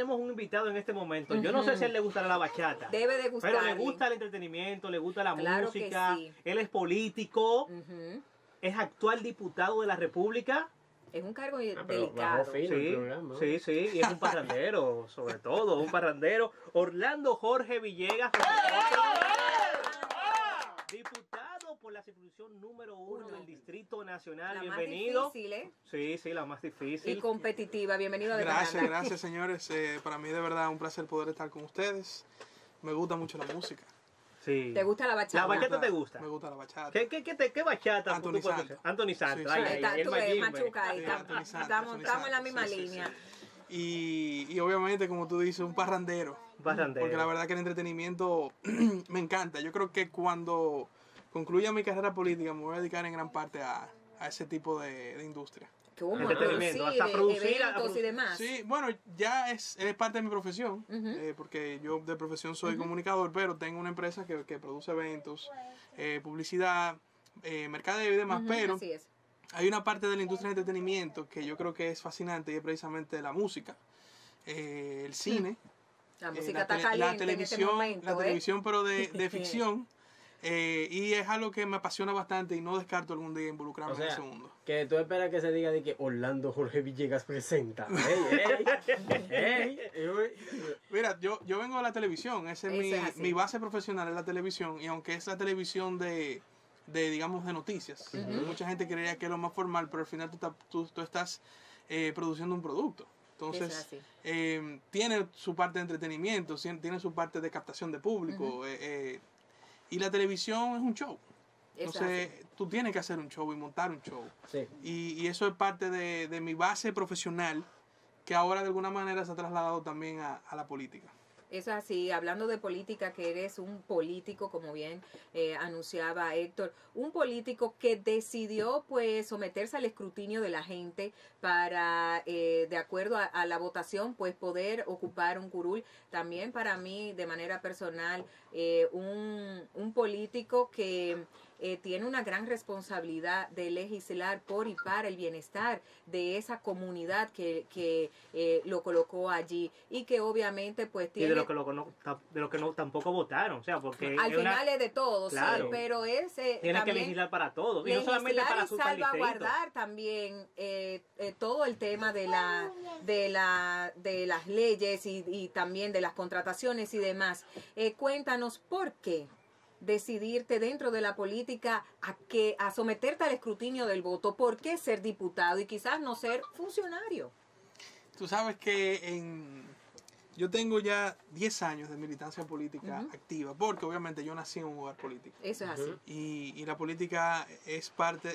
tenemos un invitado en este momento. Yo no sé si a él le gustará la bachata. Debe de gustarle. Pero le gusta el entretenimiento, le gusta la Claro música. que sí. Él es político, es actual diputado de la República. Es un cargo pero delicado. bajó fino el programa. Sí, sí, y es un parrandero, sobre todo, un parrandero. Orlando Jorge Villegas, diputado por la circunscripción número 1 del Distrito Nacional. La Bienvenido. más difícil, ¿eh? Sí, sí, la más difícil. Y competitiva. Bienvenido a Gracias, señores. Para mí de verdad un placer poder estar con ustedes. Me gusta mucho la música. Sí. ¿Te gusta la bachata? ¿La bachata te gusta? Me gusta la bachata. ¿Qué bachata? Anthony Santos. Anthony Santos. Sí, Ay, sí. ay, el Tú ves, Mayimbe. machuca ahí. Sí, Anthony Santos, Estamos en la misma sí, sí, línea. sí. Y obviamente, como tú dices, un parrandero. Parrandero. Porque la verdad que el entretenimiento me encanta. Yo creo que cuando concluya mi carrera política me voy a dedicar en gran parte a ese tipo de industria. ¿Cómo? Entretenimiento, Producir, hasta producir, eventos y demás. Sí, bueno, ya es parte de mi profesión, porque yo de profesión soy comunicador, pero tengo una empresa que produce eventos, publicidad, mercadeo y demás, pero Así es. hay una parte de la industria de entretenimiento que yo creo que es fascinante y es precisamente la música, el cine, La música está caliente en este momento. la televisión pero de ficción. Y es algo que me apasiona bastante y no descarto algún día involucrarme en ese mundo. Que tú esperas que se diga de que Orlando Jorge Villegas presenta. Mira, yo vengo de la televisión, esa es mi base profesional, es la televisión, y aunque es la televisión de digamos, de noticias, mucha gente creería que es lo más formal, pero al final tú estás produciendo un producto. Entonces, tiene su parte de entretenimiento, tiene su parte de captación de público, y la televisión es un show. Entonces, tú tienes que hacer un show y montar un show. Sí. Y eso es parte de mi base profesional, que ahora de alguna manera se ha trasladado también a la política. Es así, hablando de política, que eres un político, como bien anunciaba Héctor, un político que decidió pues someterse al escrutinio de la gente para, de acuerdo a la votación, pues poder ocupar un curul. También para mí, de manera personal, un político que tiene una gran responsabilidad de legislar por y para el bienestar de esa comunidad que lo colocó allí, y que obviamente pues tiene... Y de lo que no tampoco votaron, o sea, porque al final es de todo, claro, sí, pero ese tiene que legislar para todo, y no solamente legislar para y su salvaguardar también todo el tema de las leyes y también de las contrataciones y demás. Cuéntanos por qué decidirte dentro de la política a someterte al escrutinio del voto. ¿Por qué ser diputado y quizás no ser funcionario? Tú sabes que yo tengo ya 10 años de militancia política activa, porque obviamente yo nací en un hogar político. Eso es así. Y la política es parte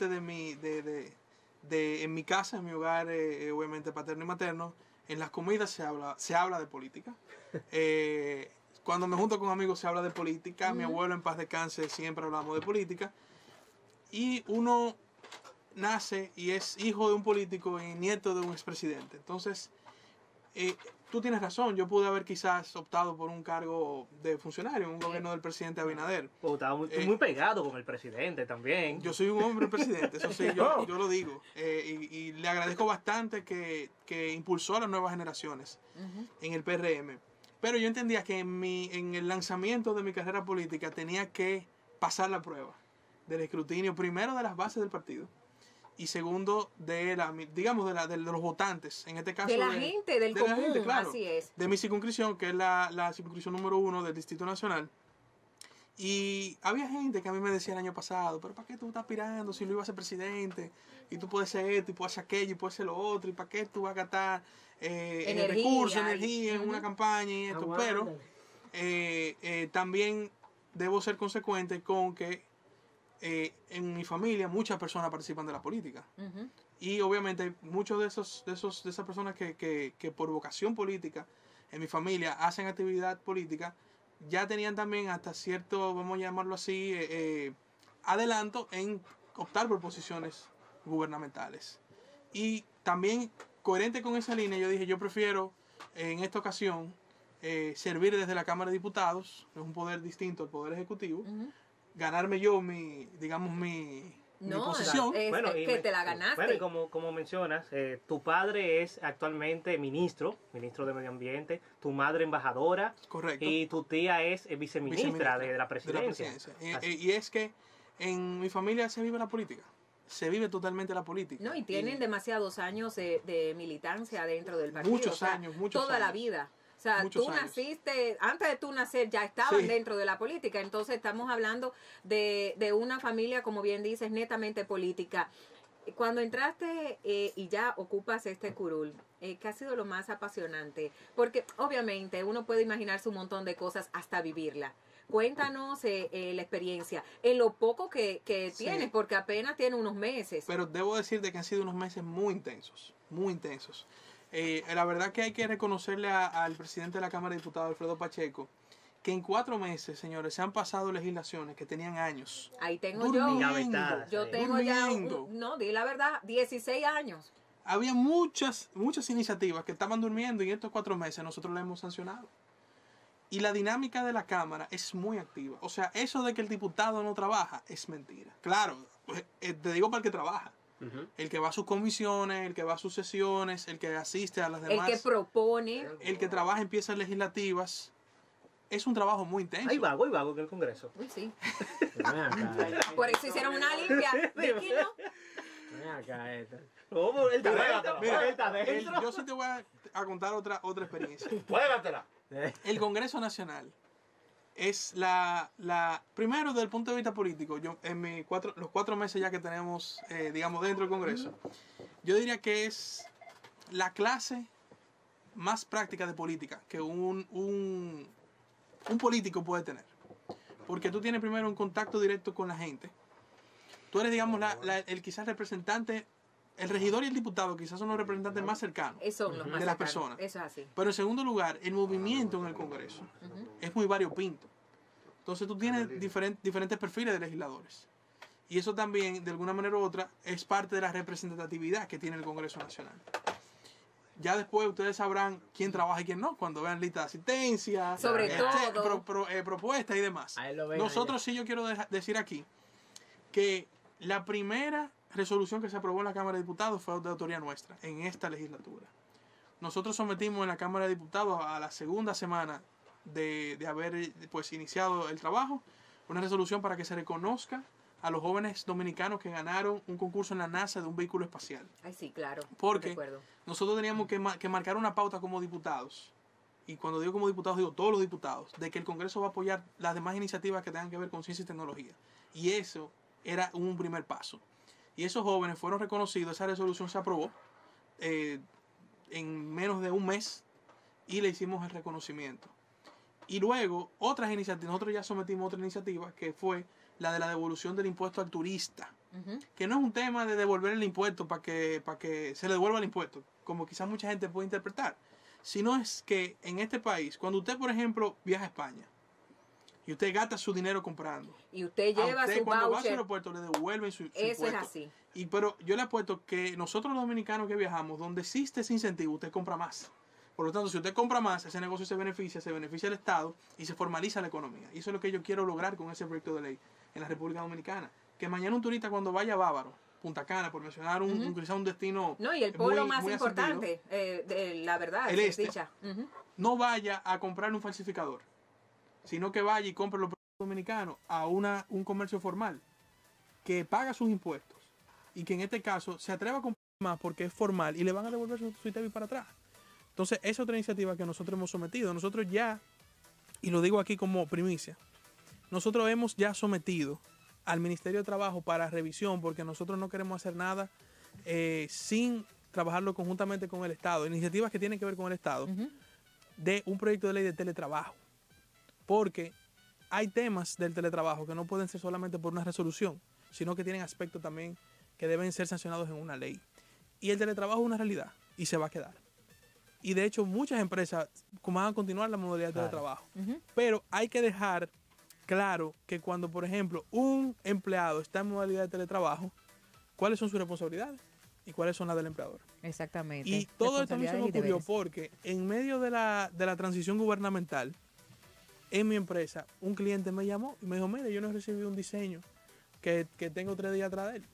de mi, en mi casa, en mi hogar, obviamente paterno y materno. En las comidas se habla de política. Cuando me junto con amigos se habla de política. Mi abuelo, en paz descanse, siempre hablamos de política. Y uno nace y es hijo de un político y nieto de un expresidente. Entonces, tú tienes razón. Yo pude haber quizás optado por un cargo de funcionario en un gobierno del presidente Abinader. Estaba muy pegado con el presidente también. Yo soy un hombre presidente, eso sí, yo lo digo. Y le agradezco bastante que impulsó a las nuevas generaciones en el PRM. Pero yo entendía que en el lanzamiento de mi carrera política tenía que pasar la prueba del escrutinio, primero de las bases del partido y segundo de los votantes, en este caso de la gente, del común, gente, claro, así es. de mi circunscripción, que es la circunscripción número 1 del Distrito Nacional. Y había gente que a mí me decía el año pasado, pero ¿para qué tú estás aspirando si Luis va a ser presidente? Y tú puedes ser esto, y puedes ser aquello, y puedes ser lo otro, ¿y para qué tú vas a gastar recursos, energía en una campaña y esto? Pero también debo ser consecuente con que en mi familia muchas personas participan de la política. Y obviamente muchos de esas personas que por vocación política en mi familia hacen actividad política, ya tenían también hasta cierto, vamos a llamarlo así, adelanto en optar por posiciones gubernamentales. Y también, coherente con esa línea, yo dije, yo prefiero en esta ocasión servir desde la Cámara de Diputados, es un poder distinto al Poder Ejecutivo, ganarme yo mi No, posición. es y que te la ganaste. Bueno, y como mencionas, tu padre es actualmente ministro de Medio Ambiente, tu madre embajadora, Correcto. y tu tía es viceministra de la presidencia. Y es que en mi familia se vive la política. Se vive totalmente la política. No, y tienen demasiados años de militancia dentro del partido. Muchos años. Toda la vida. O sea, Muchos tú años. naciste, antes de tú nacer ya estaban Sí. dentro de la política. Entonces estamos hablando de una familia, como bien dices, netamente política. Cuando entraste y ya ocupas este curul, ¿qué ha sido lo más apasionante? Porque obviamente uno puede imaginarse un montón de cosas hasta vivirla. Cuéntanos la experiencia, en lo poco que Sí. tienes, porque apenas tiene unos meses. Pero debo decirte que han sido unos meses muy intensos. Muy intensos. La verdad que hay que reconocerle al presidente de la Cámara de Diputados, Alfredo Pacheco, que en 4 meses, señores, se han pasado legislaciones que tenían años. Ahí tengo Durmiendo. Engavetadas, yo sí. tengo ya, Durmiendo. no, di la verdad, 16 años. Había muchas iniciativas que estaban durmiendo y en estos 4 meses nosotros las hemos sancionado. Y la dinámica de la Cámara es muy activa. O sea, eso de que el diputado no trabaja es mentira. Claro, te digo para el que trabaja. Ujú. El que va a sus comisiones, el que va a sus sesiones, el que asiste a las demás. El que propone, El que trabaja en piezas legislativas. Es un trabajo muy intenso. Hay vago en el Congreso. uy, sí, Ven acá, por eso hicieron una limpia. Vicky, ¿no? ven acá, esta. ¿Cómo? Él está dentro, Mira, él está dentro. yo sí te voy a contar otra experiencia. Juégatela. El Congreso Nacional es primero desde el punto de vista político, yo en los 4 meses ya que tenemos, digamos, dentro del Congreso, yo diría que es la clase más práctica de política que un político puede tener. Porque tú tienes primero un contacto directo con la gente. Tú eres, digamos, el quizás representante, el regidor y el diputado quizás son los representantes más cercanos. Son los más De las cercanos. personas. Eso es así. Pero en segundo lugar, el movimiento en el Congreso es muy variopinto. Entonces tú tienes diferentes perfiles de legisladores. Y eso también, de alguna manera u otra, es parte de la representatividad que tiene el Congreso Nacional. Ya después ustedes sabrán quién trabaja y quién no, cuando vean lista de asistencia, Sobre todo. propuestas y demás. Ahí lo ven Nosotros sí yo quiero decir aquí que la primera resolución que se aprobó en la Cámara de Diputados fue de autoría nuestra, en esta legislatura. Nosotros sometimos en la Cámara de Diputados a la segunda semana de haber pues iniciado el trabajo, una resolución para que se reconozca a los jóvenes dominicanos que ganaron un concurso en la NASA de un vehículo espacial. Ay, sí, claro. Porque recuerdo. nosotros teníamos que marcar una pauta como diputados, y cuando digo como diputados, digo todos los diputados, de que el Congreso va a apoyar las demás iniciativas que tengan que ver con ciencia y tecnología. Y eso era un primer paso. Y esos jóvenes fueron reconocidos, esa resolución se aprobó en menos de un mes y le hicimos el reconocimiento. Y luego, otras iniciativas, nosotros ya sometimos otra iniciativa que fue la de la devolución del impuesto al turista. Que no es un tema de devolver el impuesto para que se le devuelva el impuesto, como quizás mucha gente puede interpretar, sino es que en este país, cuando usted, por ejemplo, viaja a España y usted gasta su dinero comprando, Y usted lleva a usted su cuando va a su voucher. aeropuerto le devuelven su Eso es impuesto. así. Pero yo le apuesto que nosotros los dominicanos que viajamos, donde existe ese incentivo, usted compra más. Por lo tanto, si usted compra más, ese negocio se beneficia el Estado y se formaliza la economía. Y eso es lo que yo quiero lograr con ese proyecto de ley en la República Dominicana. Que mañana un turista cuando vaya a Bávaro, Punta Cana, por mencionar quizás un destino No, y el pueblo muy- más muy importante, la verdad, El es este. dicha. no vaya a comprar un falsificador, sino que vaya y compre los productos dominicanos a un comercio formal que paga sus impuestos y que en este caso se atreva a comprar más porque es formal y le van a devolver su ITEVI para atrás. Entonces, esa es otra iniciativa que nosotros hemos sometido. Nosotros ya, y lo digo aquí como primicia, nosotros hemos ya sometido al Ministerio de Trabajo para revisión porque nosotros no queremos hacer nada sin trabajarlo conjuntamente con el Estado. Iniciativas que tienen que ver con el Estado de un proyecto de ley de teletrabajo. Porque hay temas del teletrabajo que no pueden ser solamente por una resolución, sino que tienen aspectos también que deben ser sancionados en una ley. Y el teletrabajo es una realidad y se va a quedar. Y de hecho muchas empresas van a continuar la modalidad de teletrabajo. Pero hay que dejar claro que cuando, por ejemplo, un empleado está en modalidad de teletrabajo, ¿cuáles son sus responsabilidades? ¿Y cuáles son las del empleador? Exactamente. Y todo esto a mí se me ocurrió porque en medio de la transición gubernamental, en mi empresa, un cliente me llamó y me dijo, mire, yo no he recibido un diseño que tengo 3 días atrás de él.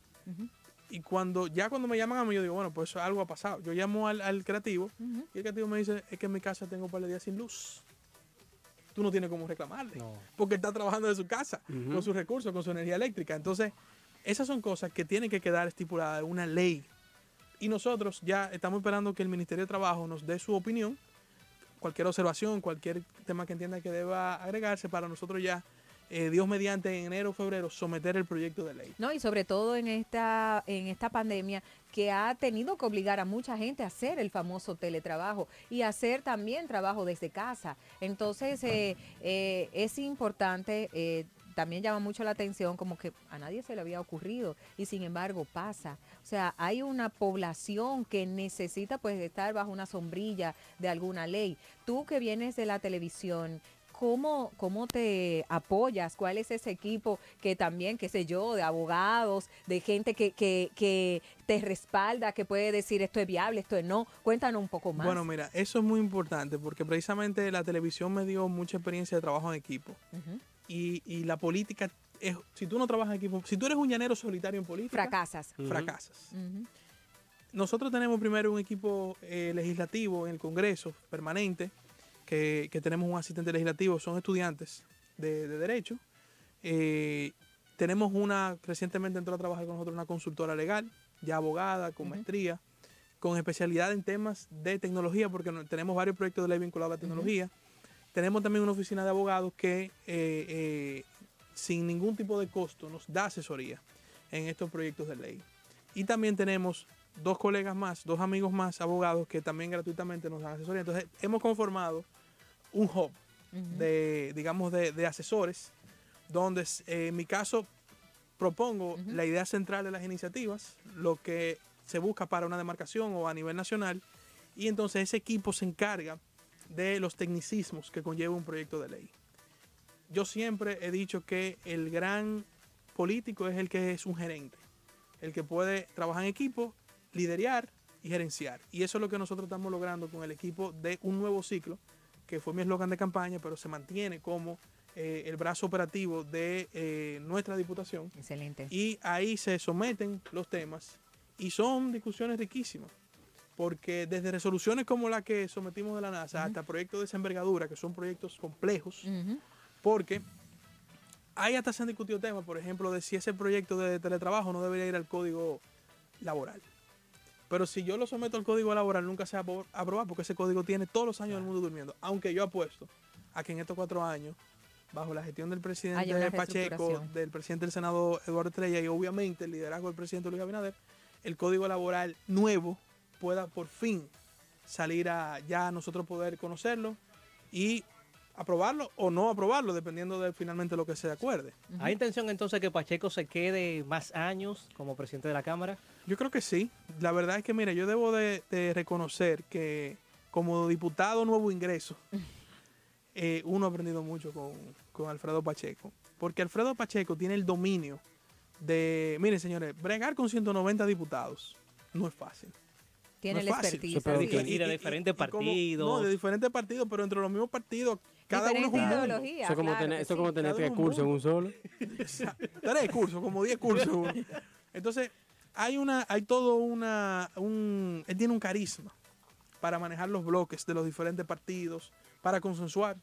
Y cuando me llaman a mí, yo digo, bueno, pues algo ha pasado. Yo llamo al creativo y el creativo me dice, es que en mi casa tengo un par de días sin luz. Tú no tienes cómo reclamarle. No. Porque él está trabajando de su casa, con sus recursos, con su energía eléctrica. Entonces, esas son cosas que tienen que quedar estipuladas en una ley. Y nosotros ya estamos esperando que el Ministerio de Trabajo nos dé su opinión, cualquier observación, cualquier tema que entienda que deba agregarse para nosotros ya, Dios mediante, en enero o febrero, someter el proyecto de ley. No, y sobre todo en esta pandemia que ha tenido que obligar a mucha gente a hacer el famoso teletrabajo y hacer también trabajo desde casa. Entonces, es importante, también llama mucho la atención, como que a nadie se le había ocurrido y sin embargo pasa. O sea, hay una población que necesita pues estar bajo una sombrilla de alguna ley. Tú que vienes de la televisión, ¿cómo te apoyas? ¿Cuál es ese equipo que también, qué sé yo, de abogados, de gente que te respalda, que puede decir esto es viable, esto es no? Cuéntanos un poco más. Bueno, mira, eso es muy importante porque precisamente la televisión me dio mucha experiencia de trabajo en equipo. Y la política, si tú no trabajas en equipo, si tú eres un llanero solitario en política, fracasas. Fracasas. Nosotros tenemos primero un equipo legislativo en el Congreso permanente, que tenemos un asistente legislativo, son estudiantes de Derecho. Tenemos recientemente entró a trabajar con nosotros una consultora legal, ya abogada, con maestría, con especialidad en temas de tecnología, porque tenemos varios proyectos de ley vinculados a la tecnología. Tenemos también una oficina de abogados que sin ningún tipo de costo nos da asesoría en estos proyectos de ley. Y también tenemos dos colegas más, dos amigos más, abogados, que también gratuitamente nos dan asesoría. Entonces, hemos conformado un hub de asesores, donde en mi caso propongo la idea central de las iniciativas, lo que se busca para una demarcación o a nivel nacional, y entonces ese equipo se encarga de los tecnicismos que conlleva un proyecto de ley. Yo siempre he dicho que el gran político es el que es un gerente, el que puede trabajar en equipo, liderar y gerenciar. Y eso es lo que nosotros estamos logrando con el equipo de Un Nuevo Ciclo, que fue mi eslogan de campaña, pero se mantiene como el brazo operativo de nuestra diputación. Excelente. Y ahí se someten los temas y son discusiones riquísimas, porque desde resoluciones como la que sometimos de la NASA hasta proyectos de esa envergadura, que son proyectos complejos, porque ahí hasta se han discutido temas, por ejemplo, de si ese proyecto de teletrabajo no debería ir al código laboral. Pero si yo lo someto al código laboral, nunca se va a aprobar, porque ese código tiene todos los años del mundo durmiendo. Aunque yo apuesto a que en estos 4 años, bajo la gestión del presidente Pacheco, del presidente del Senado Eduardo Estrella y obviamente el liderazgo del presidente Luis Abinader, el código laboral nuevo pueda por fin salir a ya nosotros poder conocerlo y aprobarlo o no aprobarlo, dependiendo de finalmente lo que se acuerde. ¿Hay intención entonces que Pacheco se quede más años como presidente de la Cámara? Yo creo que sí. La verdad es que, mira, yo debo de reconocer que como diputado nuevo ingreso, uno ha aprendido mucho con Alfredo Pacheco. Porque Alfredo Pacheco tiene el dominio de, miren señores, bregar con 190 diputados no es fácil. Tiene no el expertise. Y de diferentes partidos. No, de diferentes partidos, pero entre los mismos partidos, cada uno es un mundo. Ideología, Eso es como tener 3 cursos en un solo. 3 cursos, como 10 cursos. Entonces, él tiene un carisma para manejar los bloques de los diferentes partidos, para consensuar.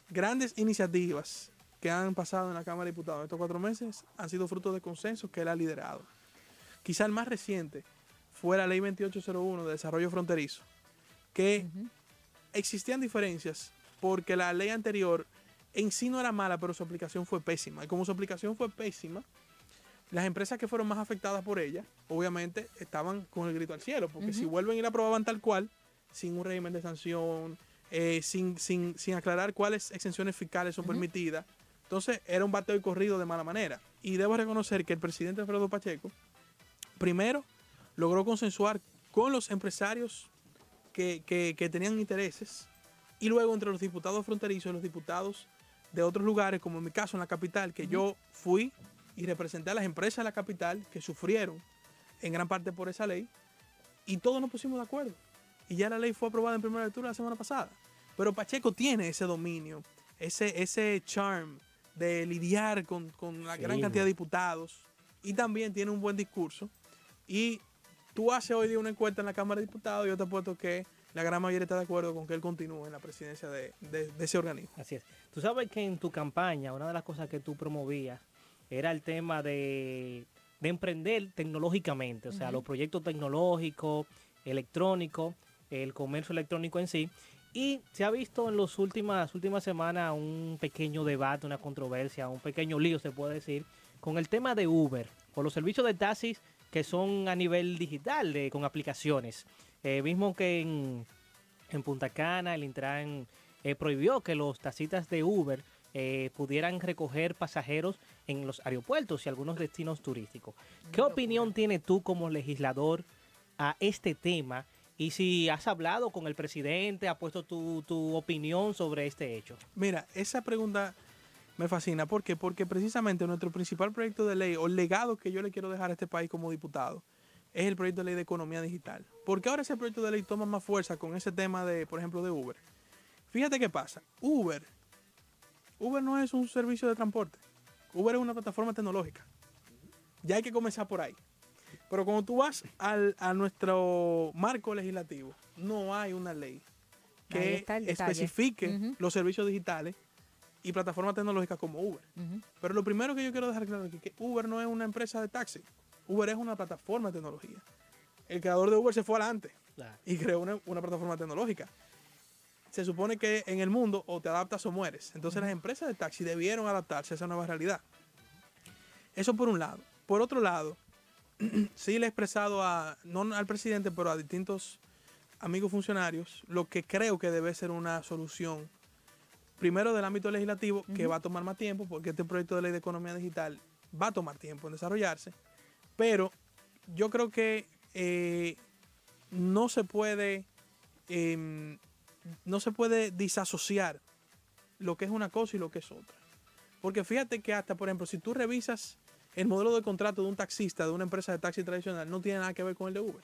Grandes iniciativas que han pasado en la Cámara de Diputados estos 4 meses han sido fruto de consensos que él ha liderado. Quizá el más reciente fue la Ley 2801 de Desarrollo Fronterizo, que existían diferencias porque la ley anterior en sí no era mala, pero su aplicación fue pésima. Y como su aplicación fue pésima, las empresas que fueron más afectadas por ella, obviamente, estaban con el grito al cielo, porque si vuelven y la aprobaban tal cual, sin un régimen de sanción, sin aclarar cuáles exenciones fiscales son permitidas, entonces era un bateo y corrido de mala manera. Y debo reconocer que el presidente Alfredo Pacheco, primero, logró consensuar con los empresarios que tenían intereses, y luego entre los diputados fronterizos y los diputados de otros lugares, como en mi caso en la capital, que yo fui y representé a las empresas de la capital que sufrieron en gran parte por esa ley, y todos nos pusimos de acuerdo. Y ya la ley fue aprobada en primera lectura la semana pasada. Pero Pacheco tiene ese dominio, ese charm de lidiar con la gran cantidad de diputados, y también tiene un buen discurso. Y tú haces hoy día una encuesta en la Cámara de Diputados y yo te apuesto que la gran mayoría está de acuerdo con que él continúe en la presidencia de ese organismo. Así es. Tú sabes que en tu campaña, una de las cosas que tú promovías era el tema de emprender tecnológicamente, o sea, los proyectos tecnológicos, electrónicos, el comercio electrónico en sí. Y se ha visto en las últimas semanas un pequeño debate, una controversia, un pequeño lío, se puede decir, con el tema de Uber, con los servicios de taxis que son a nivel digital, con aplicaciones. Mismo que en Punta Cana el Intran prohibió que los taxistas de Uber pudieran recoger pasajeros en los aeropuertos y algunos destinos turísticos. ¿Qué opinión tienes tú como legislador a este tema? Y si has hablado con el presidente, has puesto tu opinión sobre este hecho. Mira, esa pregunta me fascina. ¿Por qué? Porque precisamente nuestro principal proyecto de ley o el legado que yo le quiero dejar a este país como diputado es el proyecto de ley de economía digital. Porque ahora ese proyecto de ley toma más fuerza con ese tema de, por ejemplo, de Uber. Fíjate qué pasa. Uber no es un servicio de transporte. Uber es una plataforma tecnológica. Ya hay que comenzar por ahí. Pero cuando tú vas a nuestro marco legislativo, no hay una ley que especifique los servicios digitales y plataformas tecnológicas como Uber. Pero lo primero que yo quiero dejar claro es que Uber no es una empresa de taxi. Uber es una plataforma de tecnología. El creador de Uber se fue adelante y creó una plataforma tecnológica. Se supone que en el mundo o te adaptas o mueres. Entonces las empresas de taxi debieron adaptarse a esa nueva realidad. Eso por un lado. Por otro lado, sí le he expresado no al presidente, pero a distintos amigos funcionarios, lo que creo que debe ser una solución, primero del ámbito legislativo, que va a tomar más tiempo, porque este proyecto de ley de economía digital va a tomar tiempo en desarrollarse, pero yo creo que no se puede disasociar lo que es una cosa y lo que es otra. Porque fíjate que hasta, por ejemplo, si tú revisas el modelo de contrato de un taxista de una empresa de taxi tradicional, no tiene nada que ver con el de Uber.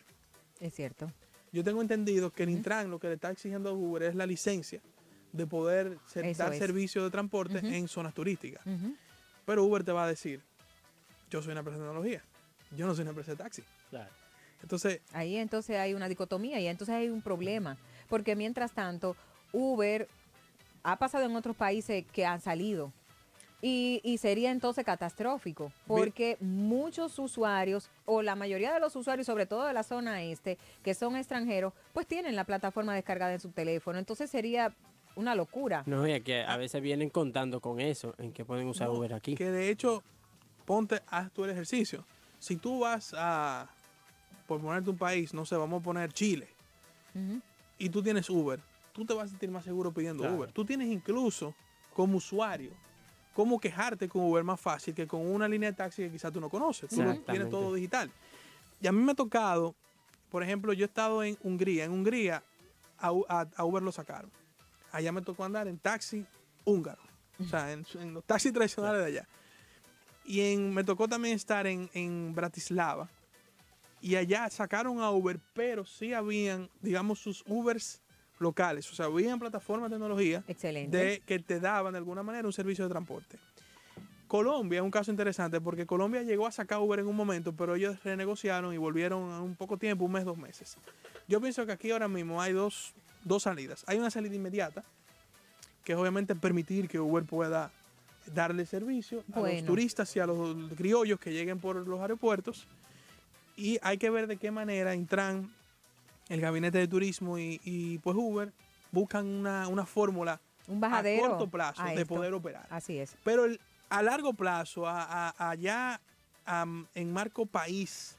Es cierto. Yo tengo entendido que el Intran lo que le está exigiendo a Uber es la licencia de poder dar servicio de transporte en zonas turísticas. Pero Uber te va a decir, yo soy una empresa de tecnología, yo no soy una empresa de taxi. Claro. Entonces hay una dicotomía y entonces hay un problema. Porque mientras tanto, Uber ha pasado en otros países que han salido. Y sería entonces catastrófico, porque muchos usuarios, o la mayoría de los usuarios, sobre todo de la zona este, que son extranjeros, pues tienen la plataforma descargada en su teléfono. Entonces sería una locura. No, es que a veces vienen contando con eso, en que pueden usar Uber aquí. Que de hecho, haz tú el ejercicio. Si tú vas por ponerte un país, no sé, vamos a poner Chile, y tú tienes Uber, tú te vas a sentir más seguro pidiendo Uber. Tú tienes incluso, como usuario, cómo quejarte con Uber más fácil que con una línea de taxi que quizás tú no conoces. Tú tienes todo digital. Y a mí me ha tocado, por ejemplo, yo he estado en Hungría. En Hungría a Uber lo sacaron. Allá me tocó andar en taxi húngaro. O sea, en los taxis tradicionales de allá. Y me tocó también estar en Bratislava. Y allá sacaron a Uber, pero sí habían, digamos, sus Ubers locales. O sea, habían plataformas de tecnología que te daban de alguna manera un servicio de transporte. Colombia es un caso interesante porque Colombia llegó a sacar Uber en un momento, pero ellos renegociaron y volvieron en un poco tiempo, un mes, 2 meses. Yo pienso que aquí ahora mismo hay dos salidas. Hay una salida inmediata, que es obviamente permitir que Uber pueda darle servicio a los turistas y a los criollos que lleguen por los aeropuertos. Y hay que ver de qué manera Intran, el gabinete de turismo y pues Uber buscan una fórmula a corto plazo de poder operar. Así es. Pero a largo plazo, allá en marco país,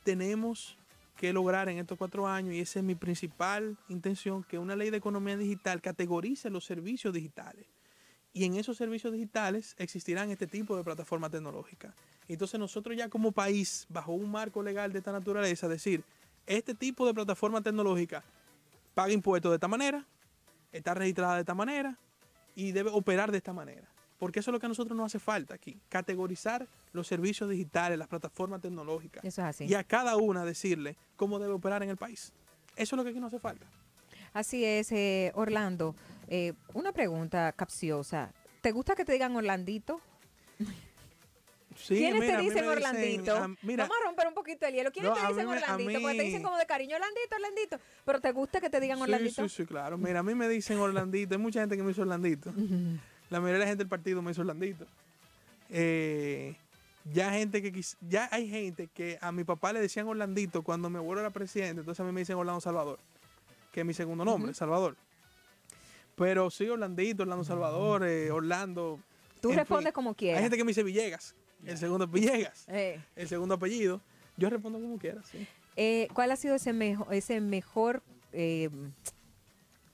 tenemos que lograr en estos 4 años, y esa es mi principal intención, que una ley de economía digital categorice los servicios digitales. Y en esos servicios digitales existirán este tipo de plataformas tecnológicas. Entonces nosotros ya como país, bajo un marco legal de esta naturaleza, decir, este tipo de plataforma tecnológica paga impuestos de esta manera, está registrada de esta manera y debe operar de esta manera. Porque eso es lo que a nosotros nos hace falta aquí, categorizar los servicios digitales, las plataformas tecnológicas. Eso es así. Y a cada una decirle cómo debe operar en el país. Eso es lo que aquí nos hace falta. Así es, Orlando. Una pregunta capciosa. ¿Te gusta que te digan Orlandito? Sí, ¿Quiénes mira, a te mí dicen me dicen, Orlandito? mira, Vamos a romper un poquito el hielo. ¿Quiénes no, te a dicen mí me- a Orlandito? Porque te dicen mí- como de cariño, Orlandito, Orlandito. Pero ¿te gusta que te digan Orlandito? Sí, claro. Mira, a mí me dicen Orlandito. Hay mucha gente que me hizo Orlandito. La mayoría de la gente del partido me hizo Orlandito. Ya hay gente que a mi papá le decían Orlandito cuando mi abuelo era presidente. Entonces a mí me dicen Orlando Salvador, que es mi segundo nombre, Salvador. Pero sí, Orlandito, Orlando Salvador, Orlando. Tú en respondes fin. como Hay quieras. gente que me dice Villegas. El segundo es Villegas. Eh, El segundo apellido. Yo respondo como quiera, sí. ¿Cuál ha sido ese mejor,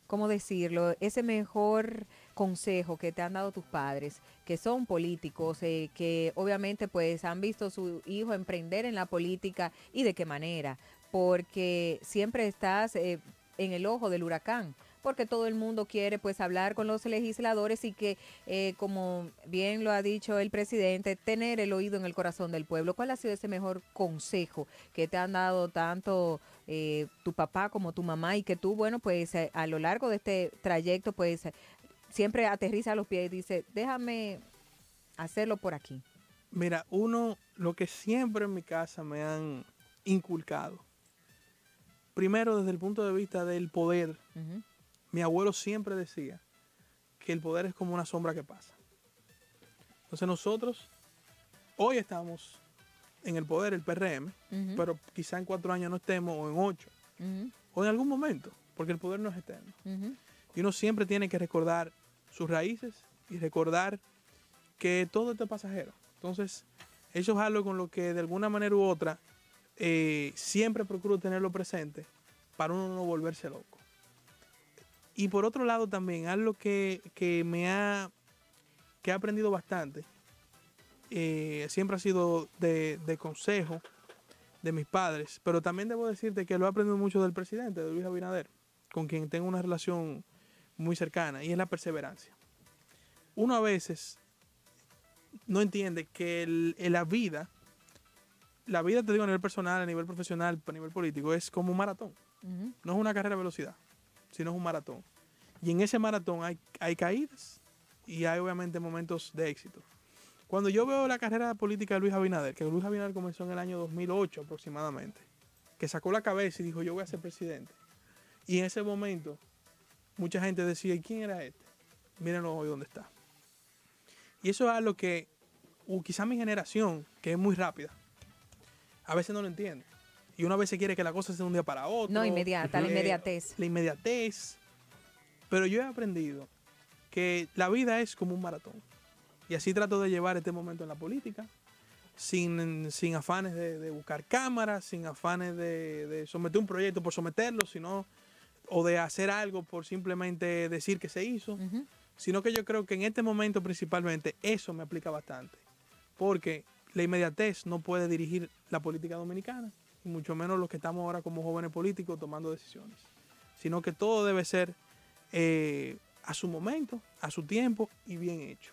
cómo decirlo, ese mejor consejo que te han dado tus padres, que son políticos, que obviamente pues han visto a su hijo emprender en la política y de qué manera? Porque siempre estás en el ojo del huracán, porque todo el mundo quiere pues hablar con los legisladores y que, como bien lo ha dicho el presidente, tener el oído en el corazón del pueblo. ¿Cuál ha sido ese mejor consejo que te han dado tanto tu papá como tu mamá y que tú, bueno, pues a lo largo de este trayecto, pues siempre aterriza a los pies y dice, déjame hacerlo por aquí? Mira, lo que siempre en mi casa me han inculcado, primero desde el punto de vista del poder, Ujú. mi abuelo siempre decía que el poder es como una sombra que pasa. Entonces nosotros hoy estamos en el poder, el PRM, Ujú. pero quizá en 4 años no estemos, o en 8, Ujú. o en algún momento, porque el poder no es eterno. Ujú. Y uno siempre tiene que recordar sus raíces y recordar que todo esto es pasajero. Entonces, eso es algo con lo que de alguna manera u otra siempre procuro tenerlo presente para uno no volverse loco. Y por otro lado también, algo que he aprendido bastante, siempre ha sido de consejo de mis padres, pero también debo decirte que lo he aprendido mucho del presidente, de Luis Abinader, con quien tengo una relación muy cercana, y es la perseverancia. Uno a veces no entiende que la vida, te digo a nivel personal, a nivel profesional, a nivel político, es como un maratón. Ujú. No es una carrera de velocidad, sino es un maratón. Y en ese maratón hay caídas y hay obviamente momentos de éxito. Cuando yo veo la carrera política de Luis Abinader, que Luis Abinader comenzó en el año 2008 aproximadamente, que sacó la cabeza y dijo, yo voy a ser presidente. Y en ese momento, mucha gente decía, ¿y quién era este? Mírenlo hoy dónde está. Y eso es algo que quizá mi generación, que es muy rápida, a veces no lo entiende. Y uno a veces quiere que la cosa sea de un día para otro. No, inmediata, la inmediatez. La inmediatez. Pero yo he aprendido que la vida es como un maratón. Y así trato de llevar este momento en la política, sin afanes de buscar cámaras, sin afanes de someter un proyecto por someterlo, o de hacer algo por simplemente decir que se hizo, Ujú. sino que yo creo que en este momento principalmente eso me aplica bastante, porque la inmediatez no puede dirigir la política dominicana, y mucho menos los que estamos ahora como jóvenes políticos tomando decisiones, sino que todo debe ser a su momento, a su tiempo y bien hecho.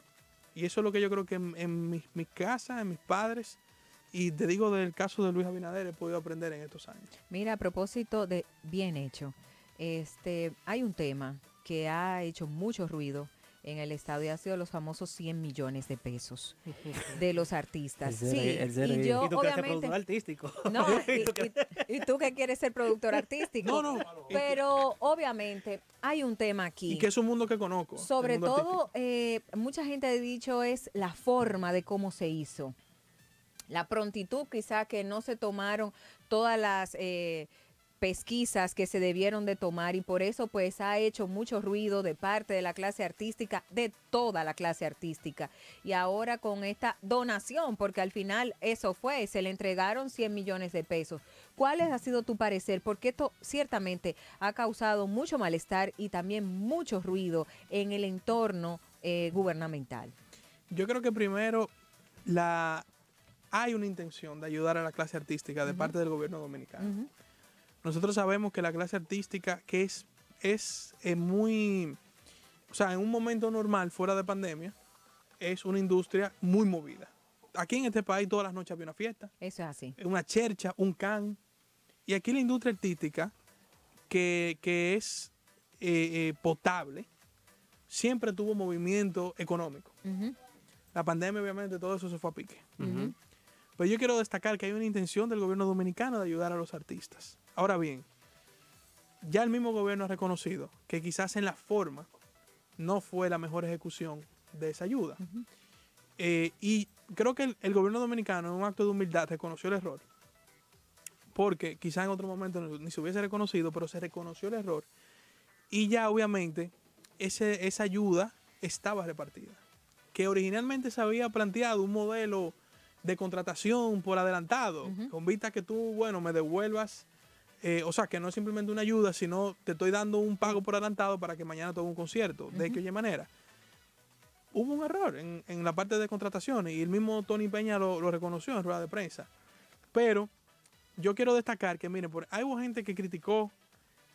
Y eso es lo que yo creo que en mi casa, en mis padres, y te digo del caso de Luis Abinader, he podido aprender en estos años. Mira, a propósito de bien hecho, hay un tema que ha hecho mucho ruido en el estado y ha sido los famosos 100 millones de pesos de los artistas. Sí, y yo ¿Y tú quieres ser obviamente... productor artístico? No, y tú que quieres ser productor artístico. No. Pero obviamente hay un tema aquí. Y que es un mundo que conozco. Sobre el mundo todo, artístico. mucha gente ha dicho es la forma de cómo se hizo. La prontitud quizá que no se tomaron todas las pesquisas que se debieron de tomar y por eso pues ha hecho mucho ruido de parte de la clase artística, de toda la clase artística. Y ahora con esta donación, porque al final eso fue, se le entregaron 100 millones de pesos. ¿Cuál ha sido tu parecer? Porque esto ciertamente ha causado mucho malestar y también mucho ruido en el entorno gubernamental. Yo creo que primero hay una intención de ayudar a la clase artística de parte del gobierno dominicano. Ujú. Nosotros sabemos que la clase artística, que es muy, o sea, en un momento normal, fuera de pandemia, es una industria muy movida. Aquí en este país todas las noches había una fiesta, Eso es así. una chercha, un can. Y aquí la industria artística, que es potable, siempre tuvo movimiento económico. Ujú. La pandemia, obviamente, todo eso se fue a pique. Ujú. Pero yo quiero destacar que hay una intención del gobierno dominicano de ayudar a los artistas. Ahora bien, ya el mismo gobierno ha reconocido que quizás en la forma no fue la mejor ejecución de esa ayuda. Y creo que el gobierno dominicano, en un acto de humildad, reconoció el error. Porque quizás en otro momento ni se hubiese reconocido, pero se reconoció el error. Y ya obviamente esa ayuda estaba repartida. Que originalmente se había planteado un modelo de contratación por adelantado, con vista a que tú, bueno, me devuelvas, o sea, que no es simplemente una ayuda, sino te estoy dando un pago por adelantado para que mañana te haga un concierto. ¿De qué manera? Hubo un error en la parte de contrataciones y el mismo Tony Peña lo reconoció en rueda de prensa. Pero yo quiero destacar que, miren, hay gente que criticó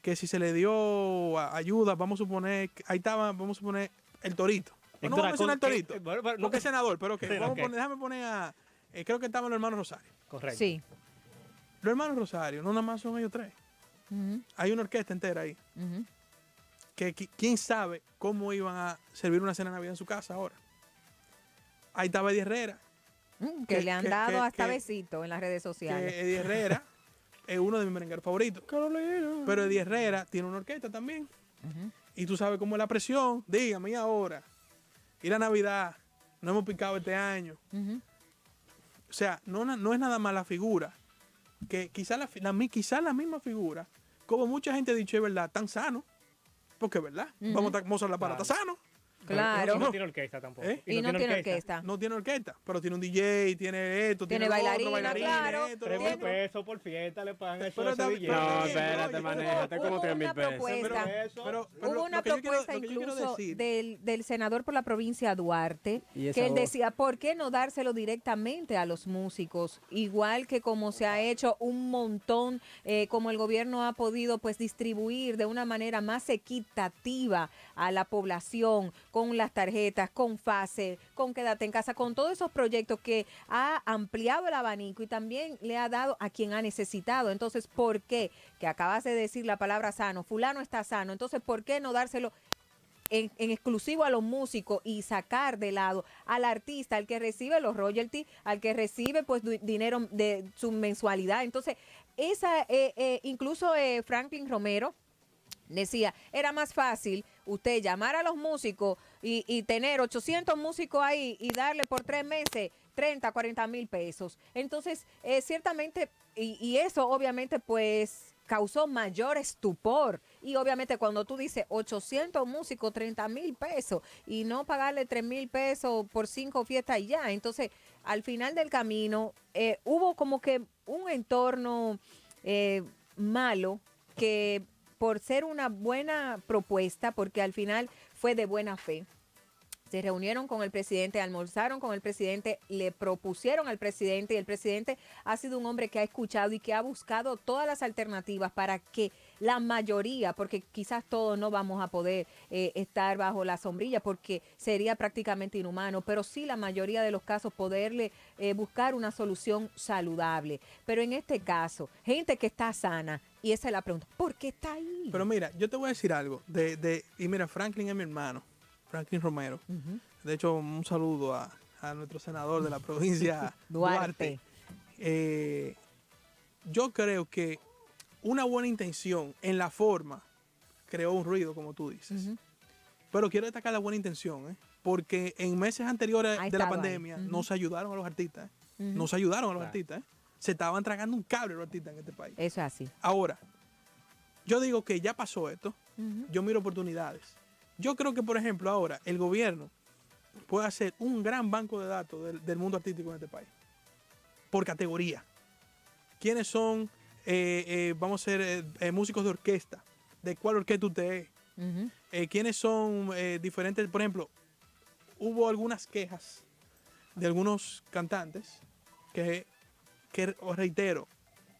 que si se le dio ayuda, vamos a suponer, ahí estaba, vamos a suponer el Torito. No vamos a mencionar el Torito, porque es senador, pero que déjame poner a, creo que estaban los hermanos Rosario. Correcto. Sí. Los hermanos Rosario, no nada más son ellos tres. Hay una orquesta entera ahí. Que quién sabe cómo iban a servir una cena de Navidad en su casa ahora. Ahí estaba Eddie Herrera. Que le han dado hasta besito en las redes sociales. Que Eddie Herrera es uno de mis merengueros favoritos. Pero Eddie Herrera tiene una orquesta también. Y tú sabes cómo es la presión. Dígame, ¿y ahora? Y la Navidad, no hemos picado este año. O sea, no es nada más la figura. Que quizás la misma figura, como mucha gente ha dicho, es verdad, tan sano. Porque es verdad, vamos a Mozart La Para, está sano. Claro. Y no tiene orquesta tampoco. Y no tiene orquesta. No tiene orquesta, pero tiene un DJ, tiene esto, Tiene lo otro, bailarina, bailarines, claro. esto, 3,000 pesos por fiesta le pagan eso Pero a ese está- DJ. pero- No, Oye, espérate, oye, manéjate como hubo 3,000 una pesos. propuesta. Pero Hubo una lo que yo quiero- propuesta lo que yo quiero incluso decir- del senador por la provincia Duarte, Y esa que él voz. decía, ¿por qué no dárselo directamente a los músicos? Igual que como se ha hecho un montón, como el gobierno ha podido pues distribuir de una manera más equitativa a la población, con las tarjetas, con FASE, con Quédate en Casa, con todos esos proyectos que ha ampliado el abanico y también le ha dado a quien ha necesitado. Entonces, ¿por qué? Que acabas de decir la palabra sano, fulano está sano, entonces, ¿por qué no dárselo en exclusivo a los músicos y sacar de lado al artista, al que recibe los royalties, al que recibe pues dinero de su mensualidad? Entonces, incluso Franklin Romero decía, era más fácil usted llamar a los músicos y tener 800 músicos ahí y darle por 3 meses 30, 40 mil pesos. Entonces, ciertamente, y eso obviamente pues causó mayor estupor. Y obviamente cuando tú dices 800 músicos, 30 mil pesos y no pagarle 3 mil pesos por 5 fiestas y ya. Entonces, al final del camino, hubo como que un entorno malo que por ser una buena propuesta, porque al final fue de buena fe. Se reunieron con el presidente, almorzaron con el presidente, le propusieron al presidente y el presidente ha sido un hombre que ha escuchado y que ha buscado todas las alternativas para que la mayoría, porque quizás todos no vamos a poder estar bajo la sombrilla porque sería prácticamente inhumano, pero sí la mayoría de los casos poderle buscar una solución saludable. Pero en este caso, gente que está sana, y esa es la pregunta, ¿por qué está ahí? Pero mira, yo te voy a decir algo. Y mira, Franklin es mi hermano, Franklin Romero. De hecho, un saludo a nuestro senador de la provincia, Duarte. Yo creo que una buena intención en la forma creó un ruido, como tú dices. Pero quiero destacar la buena intención, porque en meses anteriores de la pandemia nos ayudaron a los artistas. Nos ayudaron a los artistas. Se estaban tragando un cable los artistas en este país. Eso es así. Ahora, yo digo que ya pasó esto. Yo miro oportunidades. Yo creo que, por ejemplo, ahora el gobierno puede hacer un gran banco de datos del mundo artístico en este país. Por categoría. ¿Quiénes son, vamos a ser, músicos de orquesta? ¿De cuál orquesta usted es? ¿Quiénes son diferentes? Por ejemplo, hubo algunas quejas de algunos cantantes que os reitero,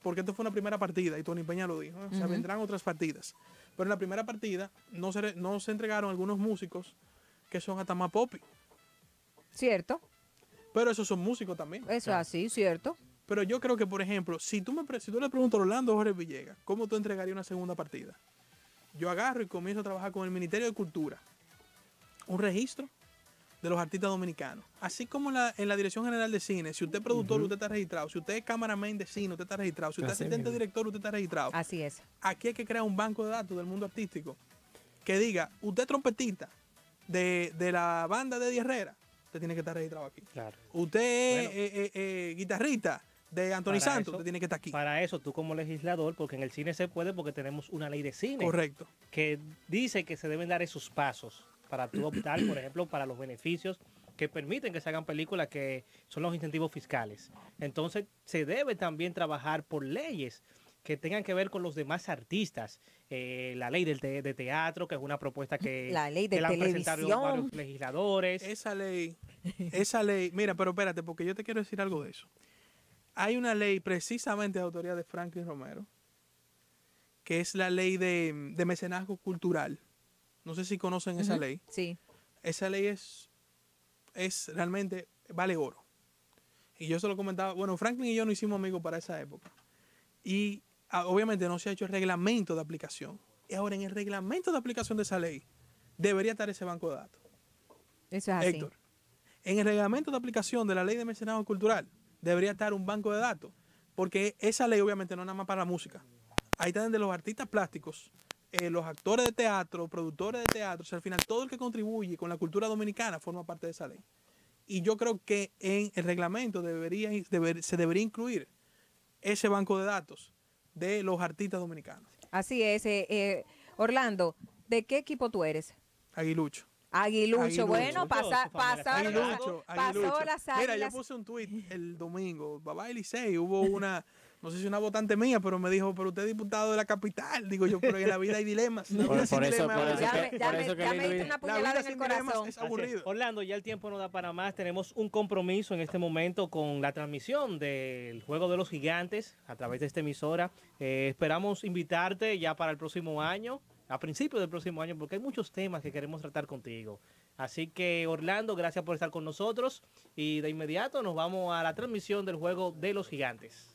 porque esto fue una primera partida y Tony Peña lo dijo, o sea, vendrán otras partidas. Pero en la primera partida no se entregaron algunos músicos que son hasta más popi. ¿Cierto? Pero esos son músicos también. Eso es así, ¿cierto? Pero yo creo que, por ejemplo, si tú le preguntas a Orlando Jorge Villegas, ¿cómo tú entregarías una segunda partida? Yo agarro y comienzo a trabajar con el Ministerio de Cultura. Un registro de los artistas dominicanos. Así como en la Dirección General de Cine, si usted es productor, usted está registrado. Si usted es cameraman de cine, usted está registrado. Si usted es asistente director, usted está registrado. Así es. Aquí hay que crear un banco de datos del mundo artístico que diga, usted es trompetista de la banda de Eddie Herrera, usted tiene que estar registrado aquí. Claro. Usted es guitarrista de Anthony Santos, usted tiene que estar aquí. Para eso, tú como legislador, porque en el cine se puede, porque tenemos una ley de cine. Correcto. Que dice que se deben dar esos pasos para tú optar, por ejemplo, para los beneficios que permiten que se hagan películas, que son los incentivos fiscales. Entonces, se debe también trabajar por leyes que tengan que ver con los demás artistas. La ley de teatro, que es una propuesta que, la ley de que la han presentado televisión, varios legisladores. Esa ley, mira, pero espérate, porque yo te quiero decir algo de eso. Hay una ley precisamente de autoría de Franklin Romero, que es la ley de mecenazgo cultural. No sé si conocen esa ley. Sí. Esa ley es realmente, vale oro. Y yo se lo comentaba, bueno, Franklin y yo nos hicimos amigos para esa época. Y obviamente no se ha hecho el reglamento de aplicación. Y ahora en el reglamento de aplicación de esa ley debería estar ese banco de datos. Eso es así. Héctor, en el reglamento de aplicación de la ley de mecenazgo cultural debería estar un banco de datos. Porque esa ley obviamente no es nada más para la música. Ahí están de los artistas plásticos, los actores de teatro, productores de teatro, o sea, al final todo el que contribuye con la cultura dominicana forma parte de esa ley. Y yo creo que en el reglamento se debería incluir ese banco de datos de los artistas dominicanos. Así es. Orlando, ¿de qué equipo tú eres? Aguilucho. Aguilucho. Bueno, pasó Aguilucho. las águilas. Mira, yo puse un tweet el domingo, papá Elisei, hubo no sé si una votante mía, pero me dijo, pero usted es diputado de la capital. Digo yo, pero en la vida hay dilemas. Ya me diste una puñalada en el corazón. Es aburrido. Orlando, ya el tiempo no da para más. Tenemos un compromiso en este momento con la transmisión del Juego de los Gigantes a través de esta emisora. Esperamos invitarte ya para el próximo año, a principios del próximo año, porque hay muchos temas que queremos tratar contigo. Así que, Orlando, gracias por estar con nosotros. Y de inmediato nos vamos a la transmisión del Juego de los Gigantes.